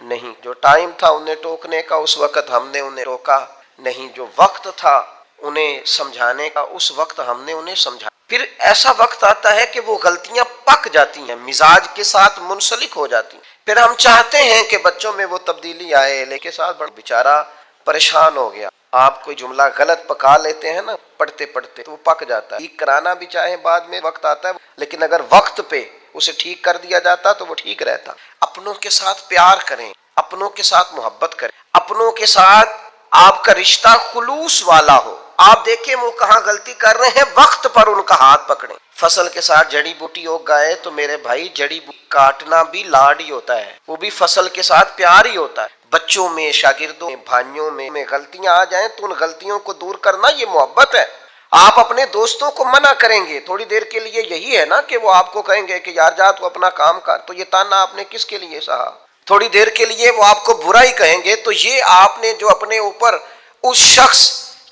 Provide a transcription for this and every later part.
نہیں. جو ٹائم تھا انہیں ٹوکنے کا اس وقت ہم نے انہیں روکا نہیں. جو وقت تھا انہیں سمجھانے کا اس وقت ہم نے انہیں سمجھا. پھر ایسا وقت آتا ہے کہ وہ غلطیاں پک جاتی ہیں، مزاج کے ساتھ منسلک ہو جاتی ہیں. پھر ہم چاہتے ہیں کہ بچوں میں وہ تبدیلی آئے، لیکن ساتھ بڑا بیچارہ پریشان ہو گیا. آپ کوئی جملہ غلط پکا لیتے ہیں نا پڑھتے پڑھتے تو وہ پک جاتا ہے. ٹھیک کرانا بھی چاہیں بعد میں وقت آتا ہے، لیکن اگر وقت پہ اسے ٹھیک کر دیا جاتا تو وہ ٹھیک رہتا. اپنوں کے ساتھ پیار کریں، اپنوں کے ساتھ محبت کریں، اپنوں کے ساتھ آپ کا رشتہ خلوص والا ہو. آپ دیکھیں وہ کہاں غلطی کر رہے ہیں، وقت پر ان کا ہاتھ پکڑیں. فصل کے ساتھ جڑی بوٹی اگ گئے تو میرے بھائی جڑی بوٹی کاٹنا بھی لاڈ ہی ہوتا ہے، وہ بھی فصل کے ساتھ پیار ہی ہوتا ہے. بچوں میں، شاگردوں میں، بھائیوں میں غلطیاں آ جائیں تو ان غلطیوں کو دور کرنا یہ محبت ہے. آپ اپنے دوستوں کو منع کریں گے تھوڑی دیر کے لیے، یہی ہے نا کہ وہ آپ کو کہیں گے کہ یار جا تو اپنا کام کر، تو یہ تانا آپ نے کس کے لیے سہا؟ تھوڑی دیر کے لیے وہ آپ کو برا ہی کہیں گے تو یہ آپ نے جو اپنے اوپر اس شخص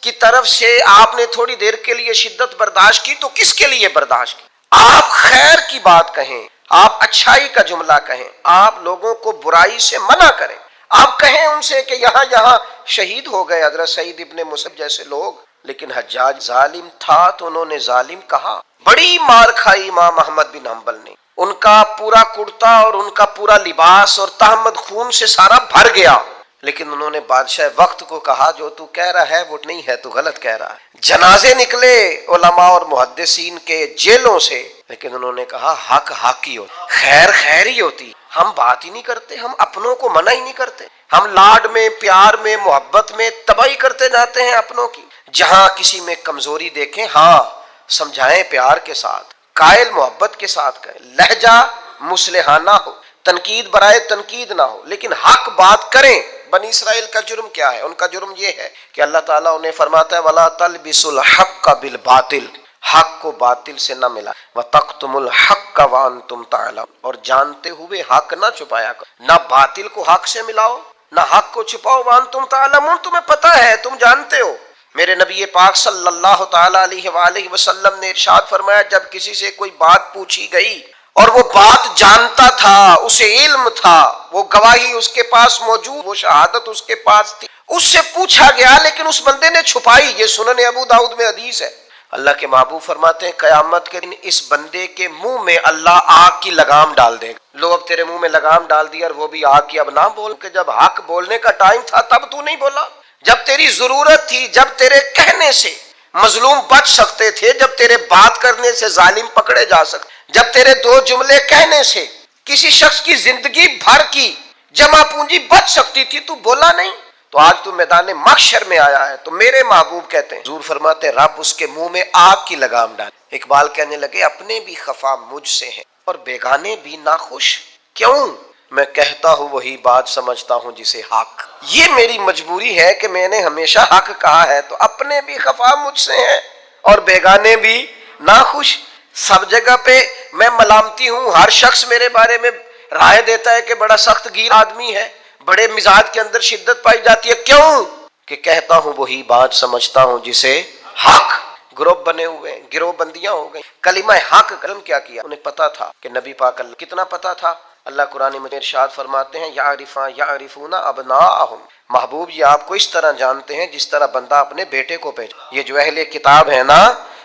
کی طرف سے آپ نے تھوڑی دیر کے لیے شدت برداشت کی تو کس کے لیے برداشت کی؟ آپ خیر کی بات کہیں، آپ اچھائی کا جملہ کہیں، آپ لوگوں کو برائی سے منع کریں. آپ کہیں ان سے کہ یہاں شہید ہو گئے حضرت سعید ابن مسیب جیسے لوگ، لیکن حجاج ظالم تھا تو انہوں نے ظالم کہا. بڑی مار کھائی امام احمد بن حنبل نے. ان کا پورا کرتا اور ان کا پورا لباس اور تہمت خون سے سارا بھر گیا، لیکن انہوں نے بادشاہ وقت کو کہا جو تو کہہ رہا ہے وہ نہیں ہے، تو غلط کہہ رہا ہے. جنازے نکلے علماء اور محدثین کے جیلوں سے، لیکن انہوں نے کہا حق حق ہی ہوتا، خیر خیر ہی ہوتی. ہم بات ہی نہیں کرتے، ہم اپنوں کو منع ہی نہیں کرتے، ہم لاڈ میں، پیار میں، محبت میں تباہی کرتے جاتے ہیں اپنوں کی. جہاں کسی میں کمزوری دیکھیں ہاں سمجھائیں پیار کے ساتھ، قائل محبت کے ساتھ کریں، لہجہ مصلحانہ ہو، تنقید برائے تنقید نہ ہو، لیکن حق بات کریں. بنی اسرائیل کا جرم کیا ہے؟ ان کا جرم یہ ہے کہ اللہ تعالیٰ انہیں فرماتا ہے وَلَا تَلْبِسُوا الْحَقَّ بِالْبَاطِلِ، حق کو باطل سے نہ ملا، وَتَقْتُمُوا الْحَقَّ وَأَنْتُمْ تَعْلَمُونَ، اور جانتے ہوئے حق نہ چھپایا کرو. نہ باطل کو حق سے ملاؤ نہ حق کو چھپاؤ. وَأَنْتُمْ تَعْلَمُونَ، تمہیں پتہ ہے، تم جانتے ہو. میرے نبی پاک صلی اللہ تعالیٰ علیہ وآلہ وسلم نے ارشاد فرمایا جب کسی سے کوئی بات پوچھی گئی اور وہ بات جانتا تھا، اسے علم تھا، وہ گواہی اس کے پاس موجود، وہ شہادت اس کے پاس تھی، اس سے پوچھا گیا لیکن اس بندے نے چھپائی. یہ سنن ابو داؤد میں حدیث ہے. اللہ کے محبوب فرماتے ہیں قیامت کے دن اس بندے کے منہ میں اللہ آگ کی لگام ڈال دے گا. لو اب تیرے منہ میں لگام ڈال دی اور وہ بھی آگ کی، اب نہ بول، کہ جب حق بولنے کا ٹائم تھا تب تو نہیں بولا، جب تیری ضرورت تھی، جب تیرے کہنے سے مظلوم بچ سکتے تھے، جب تیرے بات کرنے سے ظالم پکڑے جا سکتے، جب تیرے دو جملے کہنے سے کسی شخص کی زندگی بھر کی جمع پونجی بچ سکتی تھی، تو بولا نہیں. تو آج تو میدان محشر میں آیا ہے. تو میرے محبوب کہتے ہیں، حضور فرماتے ہیں رب اس کے منہ میں آگ کی لگام ڈال. اقبال کہنے لگے اپنے بھی خفا مجھ سے ہیں اور بیگانے بھی ناخوش، کیوں؟ میں کہتا ہوں وہی بات سمجھتا ہوں جسے حق. یہ میری مجبوری ہے کہ میں نے ہمیشہ حق کہا ہے. تو اپنے بھی خفا مجھ سے ہیں اور بیگانے بھی ناخوش. سب جگہ پہ میں ملامتی ہوں، ہر شخص میرے بارے میں رائے دیتا ہے کہ بڑا سخت گیر آدمی ہے، بڑے مزاج کے اندر شدت پائی جاتی ہے. کیوں؟ کہ کہتا ہوں وہی بات سمجھتا ہوں جسے حق. گروپ بنے ہوئے ہیں، گروہ بندیاں ہو گئی. کلمہ حق کلم کیا کیا؟ انہیں پتا تھا کہ نبی پاک اللہ کتنا پتا تھا. اللہ قرآن مجید ارشاد فرماتے ہیں یعرفون ابناءہم، محبوب یہ آپ کو اس طرح جانتے ہیں جس طرح بندہ اپنے بیٹے کو پہچانتا. یہ جو اہل کتاب ہے نا،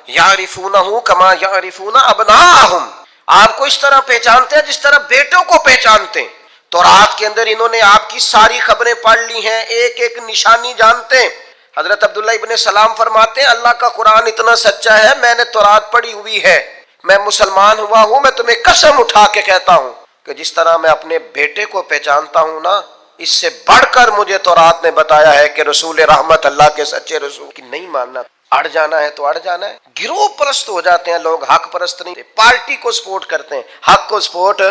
یعرفونہ کما یعرفون ابناءہم، آپ کو اس طرح پہچانتے ہیں جس طرح بیٹوں کو پہچانتے ہیں. تورات کے اندر انہوں نے آپ کی ساری خبریں پڑھ لی ہیں، ایک ایک نشانی جانتے ہیں. حضرت عبداللہ ابن سلام فرماتے ہیں اللہ کا قرآن اتنا سچا ہے، میں نے تورات پڑھی ہوئی ہے، میں مسلمان ہوا ہوں، میں تمہیں قسم اٹھا کے کہتا ہوں کہ جس طرح میں اپنے بیٹے کو پہچانتا ہوں نا، اس سے بڑھ کر مجھے تورات نے بتایا ہے کہ رسول رحمت اللہ کے سچے رسول کی نہیں ماننا، اڑ جانا ہے تو اڑ جانا ہے. گروہ پرست ہو جاتے ہیں لوگ، حق پرست نہیں. پارٹی کو سپورٹ کرتے ہیں، حق کو سپورٹ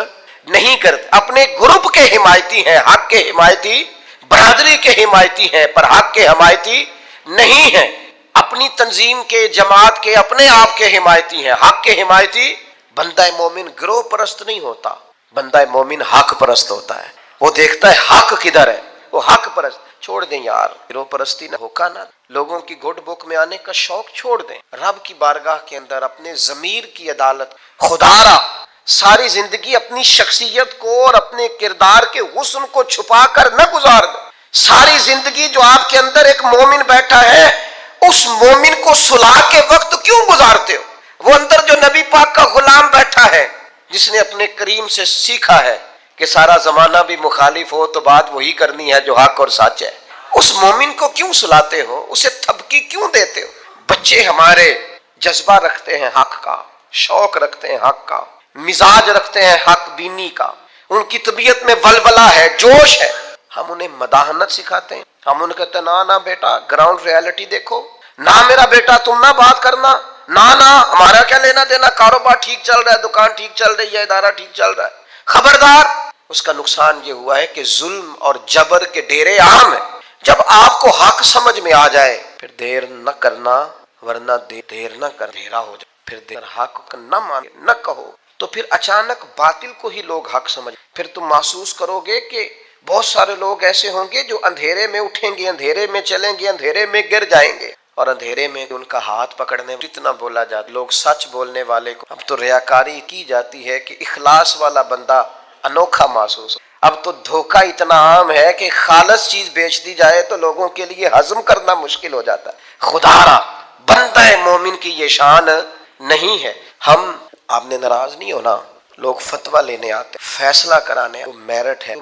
نہیں کرتے. اپنے گروپ کے حمایتی ہیں، حق کے حمایتی، برادری کے حمایتی ہیں، پر حق کے حمایتی نہیں ہیں. اپنی تنظیم کے، جماعت کے، اپنے آپ کے حمایتی ہیں، حق کے حمایتی. بندہ مومن گروہ پرست نہیں ہوتا، بندہ مومن حق پرست ہوتا ہے. وہ دیکھتا ہے حق کدھر ہے، وہ حق پرست. چھوڑ دیں یار گروہ پرستی نہ ہوکا نہ، لوگوں کی گڈ بک میں آنے کا شوق چھوڑ دیں. رب کی بارگاہ کے اندر اپنے ضمیر کی عدالت، خدا را ساری زندگی اپنی شخصیت کو اور اپنے کردار کے حسن کو چھپا کر نہ گزار دیں. ساری زندگی جو آپ کے اندر ایک مومن بیٹھا ہے اس مومن کو سلا کے وقت کیوں گزارتے ہو؟ وہ اندر جو نبی پاک کا غلام بیٹھا ہے جس نے اپنے کریم سے سیکھا ہے کہ سارا زمانہ بھی مخالف ہو تو بات وہی کرنی ہے جو حق اور سچ ہے، اس مومن کو کیوں سلاتے ہو؟ اسے تھپکی کیوں دیتے ہو؟ بچے ہمارے جذبہ رکھتے ہیں حق کا، شوق رکھتے ہیں حق کا، مزاج رکھتے ہیں حق بینی کا، ان کی طبیعت میں ولولہ ہے، جوش ہے. ہم انہیں مداحنت سکھاتے ہیں. ہم انہیں کہتے ہیں نہ بیٹا گراؤنڈ ریالٹی دیکھو، نہ میرا بیٹا تم نہ بات کرنا، نہ ہمارا کیا لینا دینا، کاروبار ٹھیک چل رہا ہے، دکان ٹھیک چل رہی ہے، ادارہ ٹھیک چل رہا ہے. خبردار. اس کا نقصان یہ ہوا ہے کہ ظلم اور جبر کے ڈیرے عام ہیں. جب آپ کو حق سمجھ میں آ جائے پھر دیر نہ کرنا، ورنہ دیر نہ کر دھیرا ہو جائے. پھر دیر حق نہ مانے نہ کہو تو پھر اچانک باطل کو ہی لوگ حق سمجھ. پھر تم محسوس کرو گے کہ بہت سارے لوگ ایسے ہوں گے جو اندھیرے میں اٹھیں گے، اندھیرے میں چلیں گے، اندھیرے میں گر جائیں گے، اور اندھیرے میں ان کا ہاتھ پکڑنے جتنا بولا جاتا، لوگ سچ بولنے والے کو اب تو ریاکاری کی جاتی ہے کہ اخلاص والا بندہ انوکھا محسوس ہو. اب تو دھوکہ اتنا عام ہے کہ خالص چیز بیچ دی جائے تو لوگوں کے لیے ہضم کرنا مشکل ہو جاتا ہے. خدا را بندہ مومن کی یہ شان نہیں ہے. ہم آپ نے ناراض نہیں ہونا، لوگ فتویٰ لینے آتے ہیں، فیصلہ کرانے، وہ میرٹ ہے،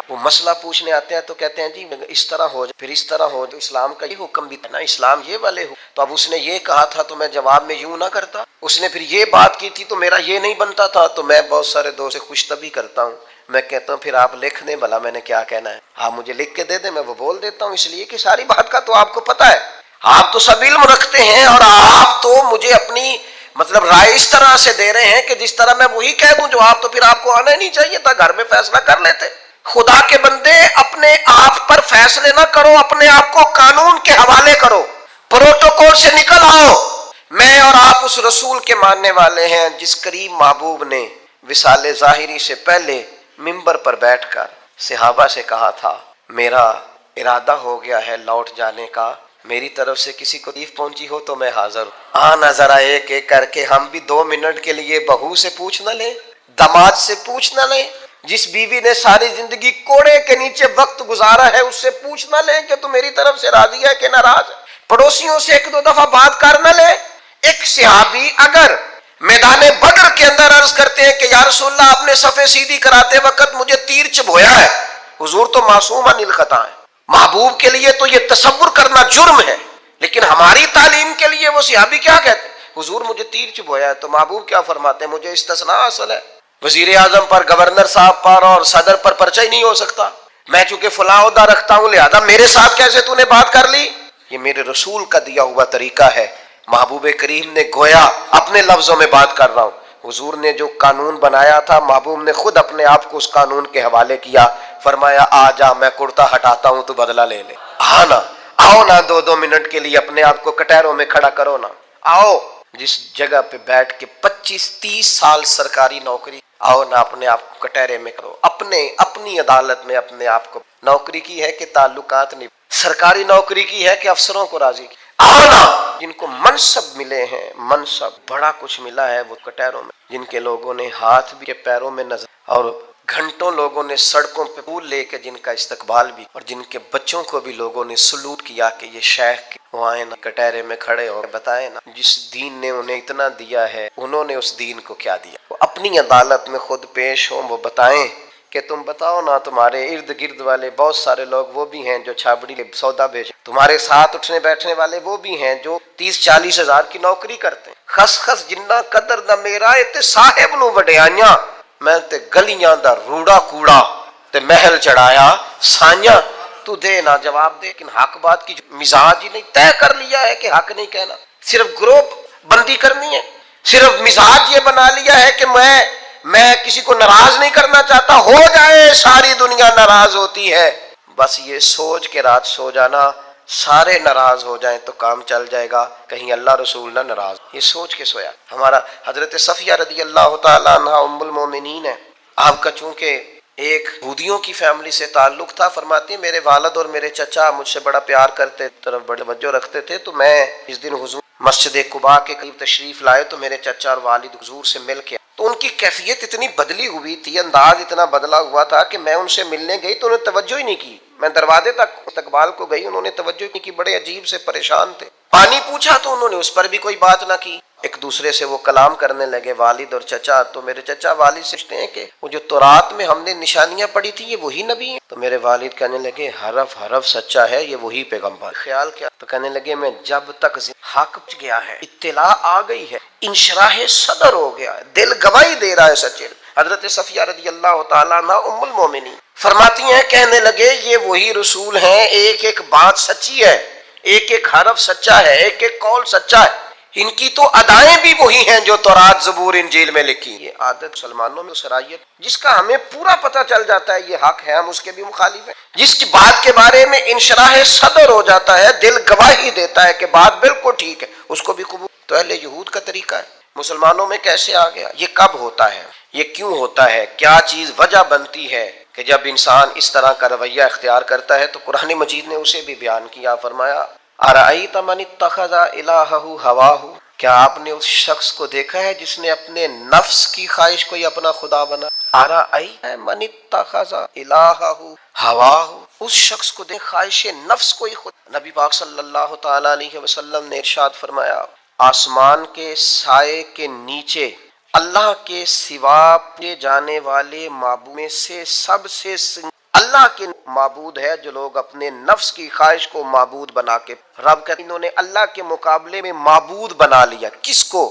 وہ مسئلہ پوچھنے آتے ہیں تو کہتے ہیں جی اس طرح ہو جائے، پھر اس طرح ہو جائے، اسلام کا یہ حکم بھی تھا نا، اسلام یہ والے ہو تو اب اس نے یہ کہا تھا تو میں جواب میں یوں نہ کرتا، اس نے پھر یہ بات کی تھی تو میرا یہ نہیں بنتا تھا. تو میں بہت سارے دوست سے خوش طبی کرتا ہوں، میں کہتا ہوں پھر آپ لکھ دیں بھلا میں نے کیا کہنا ہے، آپ مجھے لکھ کے دے دیں، میں وہ بول دیتا ہوں، اس لیے کہ ساری بات کا تو آپ کو پتہ ہے، آپ تو سب علم رکھتے ہیں، اور آپ تو مجھے اپنی رائے اس طرح سے دے رہے ہیں کہ جس طرح میں وہی کہہ دوں جواب، تو پھر آپ کو آنا ہی نہیں چاہیے تھا، گھر میں فیصلہ کر لیتے. خدا کے بندے اپنے آپ پر فیصلے نہ کرو، اپنے آپ کو قانون کے حوالے کرو، پروٹوکول سے نکل آؤ. میں اور آپ اس رسول کے ماننے والے ہیں جس کریم محبوب نے وصال ظاہری سے پہلے منبر پر بیٹھ کر صحابہ سے کہا تھا میرا ارادہ ہو گیا ہے لوٹ جانے کا، میری طرف سے کسی کو تکلیف پہنچی ہو تو میں حاضر ہوں. آنا ذرا ایک ایک کر کے ہم بھی 2 منٹ کے لیے بہو سے پوچھ نہ لیں، داماد سے پوچھ نہ لیں، جس بیوی نے ساری زندگی کوڑے کے نیچے وقت گزارا ہے اس سے پوچھ نہ لیں کہ تو میری طرف سے راضی ہے کہ ناراض ہے. پڑوسیوں سے 1-2 دفعہ بات کر نہ لیں. ایک صحابی اگر میدان بدر کے اندر عرض کرتے ہیں کہ یا رسول اللہ آپ نے صفیں سیدھی کراتے وقت مجھے تیر چبھویا ہے، حضور تو معصوم عن الخطا ہے، محبوب کے لیے تو یہ تصور کرنا جرم ہے، لیکن ہماری تعلیم کے لیے وہ صحابی کیا کہتے ہیں، حضور مجھے تیر چبھویا ہے، تو محبوب کیا فرماتے ہیں، مجھے استثناء حاصل ہے، وزیر اعظم پر، گورنر صاحب پر اور صدر پر پرچہ ہی نہیں ہو سکتا، میں چونکہ فلاں عہدہ رکھتا ہوں لہذا میرے ساتھ کیسے تو نے بات کر لی. یہ میرے رسول کا دیا ہوا طریقہ ہے. محبوب کریم نے گویا اپنے لفظوں میں بات کر رہا ہوں، حضور نے جو قانون بنایا تھا محبوب نے خود اپنے آپ کو اس قانون کے حوالے کیا، فرمایا آ جا میں کرتا ہٹاتا ہوں تو بدلہ لے لے. آنا آؤ نا 2 منٹ کے لیے اپنے آپ کو کٹہروں میں کھڑا کرو نا، آؤ جس جگہ پہ بیٹھ کے 25-30 سال سرکاری نوکری، آؤ نہ اپنے آپ کو کٹہرے میں کرو، اپنی عدالت میں اپنے آپ کو. نوکری کی ہے کہ تعلقات نہیں، سرکاری نوکری کی ہے کہ افسروں کو راضی کی. آؤ نا جن کو منصب ملے ہیں، منصب بڑا کچھ ملا ہے وہ کٹہروں میں، جن کے لوگوں نے ہاتھ بھی پیروں میں نظر اور گھنٹوں لوگوں نے سڑکوں پہ پھول لے کے جن کا استقبال بھی، اور جن کے بچوں کو بھی لوگوں نے سلوٹ کیا کہ یہ شیخ وہ آئے نا کٹہرے میں کھڑے ہو بتائیں نا جس دین نے انہیں اتنا دیا ہے انہوں نے اس دین کو کیا دیا. وہ اپنی عدالت میں خود پیش ہوں، وہ بتائیں کہ تم بتاؤ نا تمہارے ارد گرد والے بہت سارے لوگ وہ بھی ہیں جو چھابڑی کے سودا بیچ، تمہارے ساتھ اٹھنے بیٹھنے والے وہ بھی ہیں جو 30-40 ہزار کی نوکری کرتے ہیں. خس خس جنہ قدر نہ میرا تے صاحب نو وڈیاں، میں تے گلیاں دا روڑا کوڑا تے محل چڑھایا سائیاں، تو دے نہ جواب دے. لیکن حق بات کی مزاج ہی نہیں طے کر لیا ہے کہ حق نہیں کہنا، صرف گروپ بندی کرنی ہے، صرف مزاج یہ بنا لیا ہے کہ میں کسی کو ناراض نہیں کرنا چاہتا، ہو جائے ساری دنیا ناراض ہوتی ہے، بس یہ سوچ کے رات سو جانا سارے ناراض ہو جائیں تو کام چل جائے گا، کہیں اللہ رسول نہ ناراض. یہ سوچ کے سویا. ہمارا حضرت صفیہ رضی اللہ تعالیٰ عنہ ام المومنین ہے، آپ کا چونکہ ایک یہودیوں کی فیملی سے تعلق تھا، فرماتی میرے والد اور میرے چچا مجھ سے بڑا پیار کرتے، طرف بڑی توجہ رکھتے تھے، تو میں اس دن حضور مسجد قباء کے قریب تشریف لائے تو میرے چچا اور والد حضور سے مل کے تو ان کی کیفیت اتنی بدلی ہوئی تھی، انداز اتنا بدلا ہوا تھا کہ میں ان سے ملنے گئی تو انہوں نے توجہ ہی نہیں کی. میں دروازے تک استقبال کو گئی، انہوں نے توجہ نہیں کی، بڑے عجیب سے پریشان تھے. پانی پوچھا تو انہوں نے اس پر بھی کوئی بات نہ کی. ایک دوسرے سے وہ کلام کرنے لگے، والد اور چچا. تو میرے چچا والد سے پوچھتے ہیں کہ وہ جو تورات میں ہم نے نشانیاں پڑھی تھی یہ وہی نبی ہیں؟ تو میرے والد کہنے لگے حرف حرف سچا ہے، یہ وہی پیغمبر. خیال کیا؟ تو کہنے لگے میں جب تک حق پہنچ گیا ہے، اطلاع آ گئی ہے، انشراح صدر ہو گیا ہے، دل گواہی دے رہا ہے سچے. حضرت صفیہ رضی اللہ تعالیٰ عنہ ام المومنین فرماتی ہیں کہنے لگے یہ وہی رسول ہیں، ایک ایک بات سچی ہے، ایک ایک حرف سچا ہے، ایک ایک قول سچا ہے. ان کی تو ادائیں بھی وہی ہیں جو تورات زبور انجیل میں لکھی. یہ عادت مسلمانوں میں صلاحیت جس کا ہمیں پورا پتہ چل جاتا ہے یہ حق ہے، ہم اس کے بھی مخالف ہیں. جس کی بات کے بارے میں انشراح صدر ہو جاتا ہے، دل گواہی دیتا ہے کہ بات بالکل ٹھیک ہے، اس کو بھی قبول. تو اہل یہود کا طریقہ ہے. مسلمانوں میں کیسے آ گیا؟ یہ کب ہوتا ہے؟ یہ کیوں ہوتا ہے؟ کیا چیز وجہ بنتی ہے کہ جب انسان اس طرح کا رویہ اختیار کرتا ہے؟ تو قرآن مجید نے اسے بھی بیان کیا. فرمایا ارأیت من اتخذ الہہ ہواہ، کیا آپ نے اس شخص کو دیکھا ہے جس نے اپنے نفس کی خواہش کو ہی اپنا خدا بنا؟ ارأیت من اتخذ الہہ ہواہ، اس شخص کو دیکھ خواہش نفس کو ہی خدا. نبی پاک صلی اللہ تعالی علیہ وسلم نے ارشاد فرمایا آسمان کے سائے کے نیچے اللہ کے سوا پوجے جانے والے معبود میں سے سب سے اللہ کے معبود ہے جو لوگ اپنے نفس کی خواہش کو معبود بنا کے، رب کہتے ہیں انہوں نے اللہ کے مقابلے میں معبود بنا لیا. کس کو؟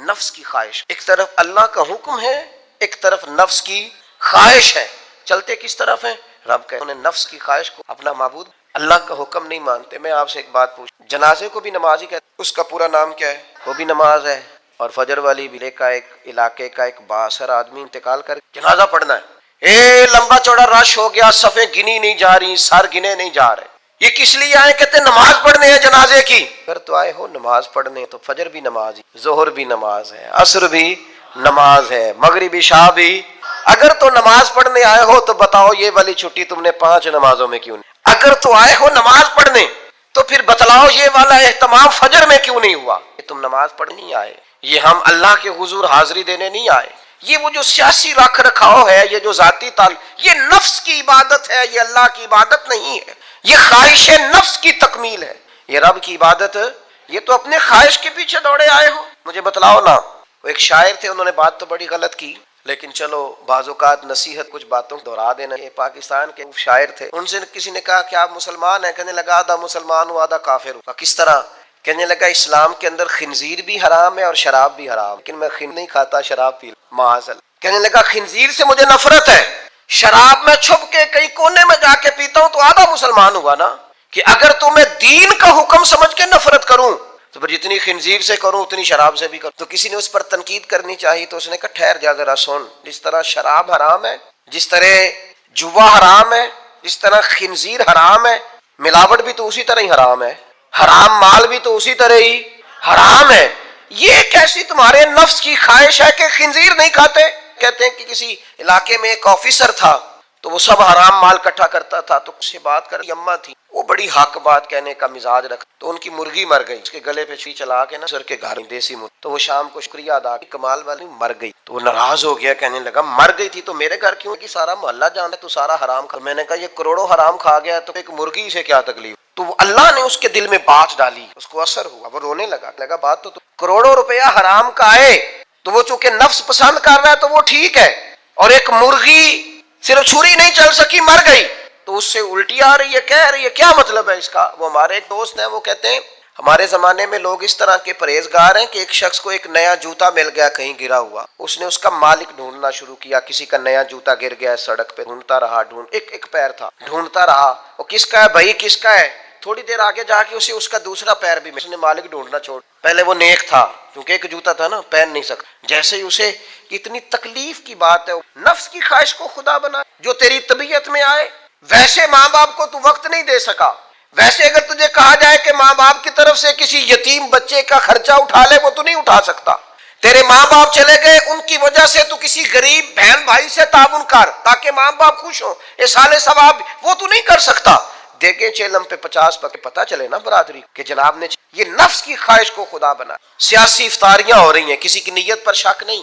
نفس کی خواہش. ایک طرف اللہ کا حکم ہے، ایک طرف نفس کی خواہش ہے. چلتے کس طرف ہیں؟ رب کہتے ہیں انہوں نے نفس کی خواہش کو اپنا معبود، اللہ کا حکم نہیں مانتے. میں آپ سے ایک بات پوچھوں، جنازے کو بھی نماز ہی کہتے ہیں، اس کا پورا نام کیا ہے؟ وہ بھی نماز ہے. اور فجر والی بلے کا ایک علاقے کا ایک بااثر آدمی انتقال کر جنازہ پڑھنا ہے، لمبا چوڑا رش ہو گیا، صفیں گنی نہیں جا رہی، سر گنے نہیں جا رہے. یہ کس لیے آئے؟ کہتے نماز پڑھنے ہیں جنازے کی. اگر تو آئے ہو نماز پڑھنے تو فجر بھی نماز ہے، ظہر بھی نماز ہے، عصر بھی نماز ہے، مغرب عشاء بھی. اگر تو نماز پڑھنے آئے ہو تو بتاؤ یہ والی چھٹی تم نے 5 نمازوں میں کیوں نہیں؟ اگر تو آئے ہو نماز پڑھنے تو پھر بتلاؤ یہ والا اہتمام فجر میں کیوں نہیں ہوا؟ کہ تم نماز پڑھنے نہیں آئے، یہ ہم اللہ کے حضور حاضری دینے نہیں آئے. یہ وہ جو سیاسی رکھ رکھاؤ ہے، یہ جو ذاتی یہ نفس کی عبادت ہے، یہ اللہ کی عبادت نہیں ہے. یہ خواہش نفس کی تکمیل ہے. یہ رب کی عبادت، یہ تو اپنے خواہش کے پیچھے دوڑے آئے ہو. مجھے بتلاؤ نا. وہ ایک شاعر تھے، انہوں نے بات تو بڑی غلط کی، لیکن چلو بعض اوقات نصیحت کچھ باتوں دہرا دینا. یہ پاکستان کے شاعر تھے، ان سے کسی نے کہا کہ آپ مسلمان ہیں؟ کہنے لگا آدھا مسلمان ہوں آدھا کافر ہوں. کس طرح؟ کہنے لگا اسلام کے اندر خنزیر بھی حرام ہے اور شراب بھی حرام، لیکن میں نہیں کھاتا، شراب پی معاذ اللہ. کہنے لگا خنزیر سے مجھے نفرت ہے، شراب میں چھپ کے کئی کونے میں جا کے پیتا ہوں، تو آدھا مسلمان ہوا نا. کہ اگر تو میں دین کا حکم سمجھ کے نفرت کروں تو پھر جتنی خنزیر سے کروں اتنی شراب سے بھی کروں. تو کسی نے اس پر تنقید کرنی چاہیے تو اس نے کہا ٹھہر جا ذرا سن، جس طرح شراب حرام ہے، جس طرح جوا حرام ہے، جس طرح خنزیر حرام ہے، ملاوٹ بھی تو اسی طرح ہی حرام ہے، حرام مال بھی تو اسی طرح ہی حرام ہے. یہ کیسی تمہارے نفس کی خواہش ہے کہ خنزیر نہیں کھاتے؟ کہتے ہیں کہ کسی علاقے میں ایک آفیسر تھا تو وہ سب حرام مال اکٹھا کرتا تھا. تو اس سے بات کر اماں تھی، وہ بڑی حق بات کہنے کا مزاج رکھتا. تو ان کی مرغی مر گئی، اس کے گلے پہ چھری چلا کے نا سر کے گھر دیسی مرغی. تو وہ شام کو شکریہ ادا کی، کمال والی مر گئی. تو وہ ناراض ہو گیا، کہنے لگا مر گئی تھی تو میرے گھر کیوں؟ کہ سارا محلہ جانتا ہے تو سارا حرام کھا. میں نے کہا یہ کروڑوں حرام کھا گیا تو ایک مرغی سے کیا تکلیف؟ تو اللہ نے اس کے دل میں بات ڈالی، اس کو اثر ہوا، وہ رونے لگا بات تو کروڑوں روپیہ حرام کا آئے تو وہ چونکہ نفس پسند کر رہا ہے تو وہ ٹھیک ہے، اور ایک مرغی صرف چھری نہیں چل سکی مر گئی تو اس سے الٹی آ رہی ہے، کہہ رہی ہے کیا مطلب ہے اس کا؟ وہ ہمارے ایک دوست ہیں، وہ کہتے ہیں ہمارے زمانے میں لوگ اس طرح کے پرہیزگار ہیں کہ ایک شخص کو ایک نیا جوتا مل گیا کہیں گرا ہوا، اس نے اس کا مالک ڈھونڈنا شروع کیا. کسی کا نیا جوتا گر گیا سڑک پہ، ڈھونڈتا رہا، ایک پیر تھا، ڈھونڈتا رہا، وہ کس کا ہے بھائی کس کا ہے؟ تھوڑی دیر آگے جا کے اسے اس کا دوسرا پیر بھی، اس نے مالک ڈھونڈنا چھوڑ. پہلے وہ نیک تھا کیونکہ ایک جوتا تھا نا، پہن نہیں سکتا. جیسے ہی اسے اتنی تکلیف کی بات ہے، نفس کی خواہش کو خدا بنا، جو تیری طبیعت میں آئے. ویسے ماں باپ کو تو وقت نہیں دے سکا، ویسے اگر تجھے کہا جائے کہ ماں باپ کی طرف سے کسی یتیم بچے کا خرچہ اٹھا لے، وہ تو نہیں اٹھا سکتا. تیرے ماں باپ چلے گئے، ان کی وجہ سے تو کسی غریب بہن بھائی سے تعاون کر تاکہ ماں باپ خوش ہوں، احسان ثواب، وہ تو نہیں کر سکتا. دیکھیں چیلم پہ 50 پکے، پتہ چلے نا برادری کہ جناب نے یہ نفس کی خواہش کو خدا بنا. سیاسی افطاریاں ہو رہی ہیں، کسی کی نیت پر شک نہیں،